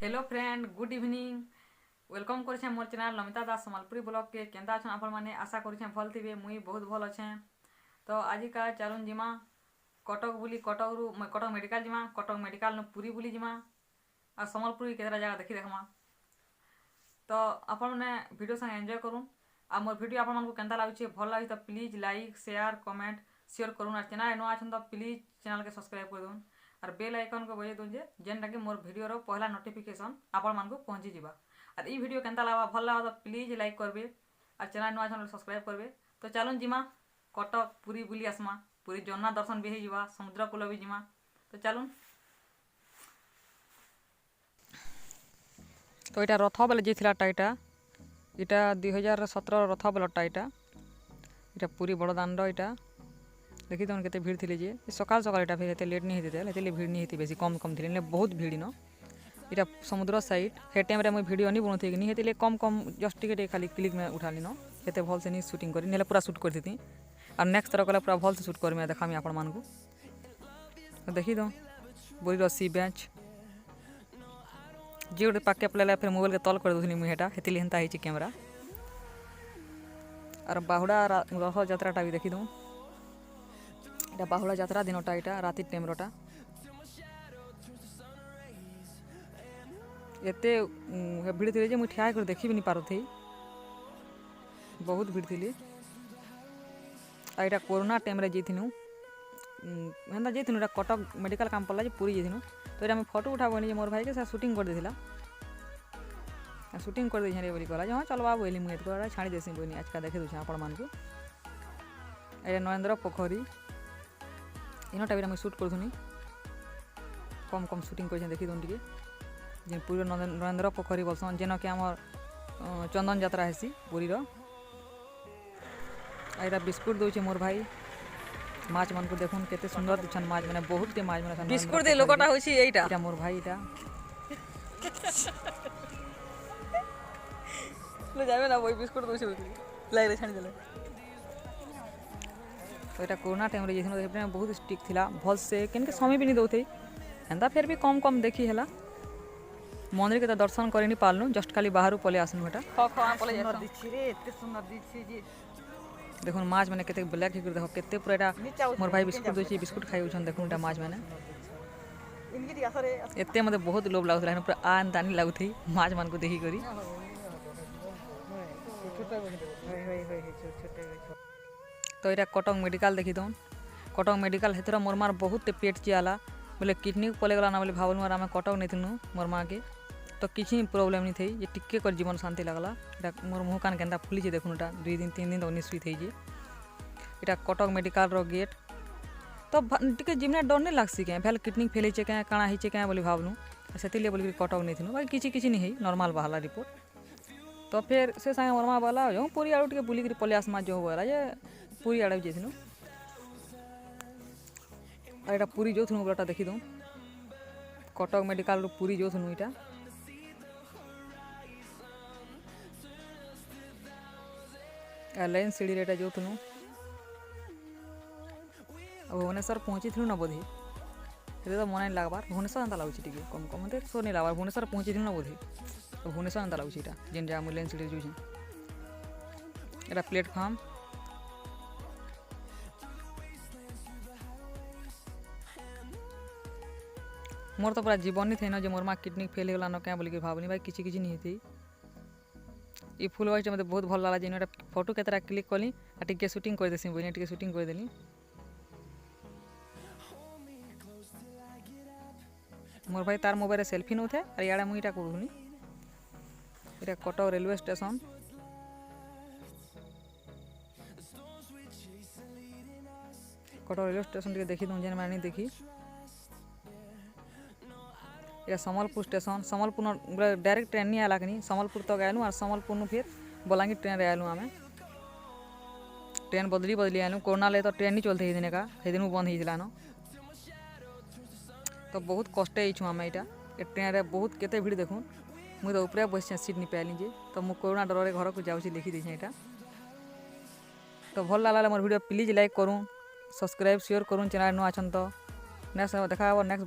Hello friend, good evening. Welcome कर मोर channel Namita दास Sambalpuri blog के केंदा अच्छा आपण मैंने आशा करें भल थे। मुई बहुत भल अच्छे। तो आज का चलून जिमा कटक बुली कटक मेडिकल जिमा कटक मेडिकल न पुरी बुली जिमा आ सम्बलपुरी केतरा जगह देखी देखमा। तो आपण मैंने वीडियो संग एंजॉय करूँ आ मोर वीडियो आपण मानक केंदा लागुचे भल लगी तो please like share comment share करूँ। और चैनल नुआ अच्छा तो प्लीज चैनल के सब्सक्राइब कर दून और बेल आइकन को बजे दून जेनटा कि मोर वीडियो रो पहला नोटिफिकेशन आपण मानक पहुँची जावा। और ये वीडियो केंता लगा भल लगा तो प्लीज लाइक करबे और चैनल नुआ अच्छा सब्सक्राइब करबे। तो चलून जिमा कटक पुरी बुली आसमा, पुरी जगन्नाथ दर्शन भी हो समुद्र कूल भी जिमा। तो चलून। तो यहाँ रथ बेले जीता यहाँ 2017 रथ बेलटा यहाँ पुरी बड़ दाण्ड यहाँ देखी तुम केते भीड़ थी जे सकाल सकाल यहाँ फिर लेट नहीं होते भीड़ नहीं होती बेसी कम कम थी बहुत भीड़ न यहाँ समुद्र साइड हे टाइम मुझे वीडियो नहीं बनौती नहीं होती कम कम जस्ट टिके खाली क्लिक में उठाली न ये भल से नहीं शूटिंग करी नहीं पूरा शूट कर दी और नेक्स्ट तरह कले पूरा भल से शूट करमी देखामी आपण मानू देखी दो बुरी सी बेंच जी गोटे पाके पड़ेगा फिर मोबाइल के तल कर दूसरी मुझेटा हेतिली हेन्ता ही कैमेरा और बाहुड़ा रथ यात्राटा भी देखी दूँ এটা বাহুড়া যাত্রা দিনটা এটা রাতের টাইমটা এতে ভিড় थे যে মুই ঠিয়া করে দেখি भी नहीं पारुथी बहुत भीड़ थी। और यहाँ कोरोना टाइम रे जाइनु एंता जाइनु यहाँ कटक मेडिकल काम पड़ा पूरी जाइनु। तो यहाँ फोटो उठा बोली मोर भाई के साथ शूटिंग कर देला शूटिंग कर दे बोली कहला हाँ चलवा बोली मुझे छाड़ी देसी बोली आज का देखे दूसरे आपण मान को नरेंद्र पोखरी इनटा भी शूट करूनी कम कम शूटिंग कर देखी दून टे जे पुरी नरेंद्र पोखरी बोलसन जेन कि आम चंदन यात्रा हेसी पुरी यहाँ बिस्कुट दौचे मोर भाई माछ मान को देखुन केते सुंदर दिछन माछ मैंने बहुत के माछ मैंने बिस्कुट दे लोकटा होछि एटा मोर भाई एटा ले जाबे ना वही बिस्कुट दौचे लाई रे छानी देले। तो यहाँ कोरोना टाइम रे जाइए बहुत स्ट्रिक थिला भल से केनके समय भी नहीं दौथे एंता फिर भी कम कम देखी है मंदिर के दर्शन कर नहीं पालनु जस्ट खाली बाहर पले आसनु एटा देखो माछ मैंने केते ब्लैक हिकर देखो केते पूरा मोर भाई बिस्कुट दोछि बिस्कुट खाइ उछन देखो एटा माछ मैंने एते मते बहुत लोभ लागुथला पूरा आन दानी लागुथी माछ मान को देखी करी। तो यहाँ कटक मेडिकल देखी दौन कटक मेडिकल हेतर मोर मार बहुत पेट चियाला बोले किडनी पले गला ना बोले भावल मार आम कटक नहीं थी मोर माँ के तो किसी प्रॉब्लम नहीं थी ये टिके कर जीवन शांति लगला। मोर मुँह कान केंदा फुली देखुन एटा 2 दिन 3 दिन तक निश्चित थी यहाँ कटक मेडिकल रो गेट तो टिके जीवन डर नहीं लगसी क्या भेल किडनी फेल होचे क्या काଣା होचे क्या बोली भावनु से बोल कटक नहीं थी बाकी किसी नहीं है नॉर्मल बाहला रिपोर्ट। तो फिर से सागे मोर माँ बोला जो पूरी आड़ टे बुलिक पलि आसमा जो बोला जे पूरी आड़े जाइनु और यहाँ पूरी जो थुनु बोलटा देखी दूँ कटक मेडिकल पूरी जो थुनु यहाँ लाइन सीढ़ी रेटा जो थुनु भुवनेश्वर पहुँची थी ना बोधी ये तो मन नहीं लगबार भुवनेश्वर एंता लगुच कम कम मत सो नहीं लगबार भुवनेश्वर पहुँची थी ना बोधी तो भुवनेश्वर एंता लगुच यहाँ जेन जगह मुझे लाइन सीढ़ी जो यहाँ प्लेटफॉर्म मोर तो पूरा जीवन नहीं थे ना जो मोर माँ किडनी फेल होगा न क्या बोलिक भावनी भाई किसी किसी नहीं थी। ये फुल वाइट मतलब बहुत भल लगा जेन फोटो केतरा क्लिक कली और टिके शूटिंग कर देसी बोली टिके शूटिंग कर देली मोर भाई तार मोबाइल सेल्फी नौ थे और याडा मुईटा करूनी इटा कटक रेलवे स्टेशन टिके देखी दूँ जेन मैंने देखी या Sambalpur station Sambalpur direct train नहीं आला कि सम्बलपुर तक आलू और सम्बलपुर फिर बलांगीर ट्रेन रे आलू आमे ट्रेन बदली आलू कोरोना ले तो ट्रेन नहीं चलते दिन का दिन बंद होता न तो बहुत कष्ट छुँ आम यहाँ ट्रेन रे बहुत केते भीड़ देखूँ मुझे तो ऊपर बस सीट नहीं पाइली जे तो मुझे कोरोना डर घर को जाऊँ देखी देखे यहाँ तो भल लगा मोर वीडियो प्लीज लाइक करूँ सब्सक्राइब शेयर करूँ चैनल नुआ अच्छा तो नेक्स्ट देखा नेक्स्ट।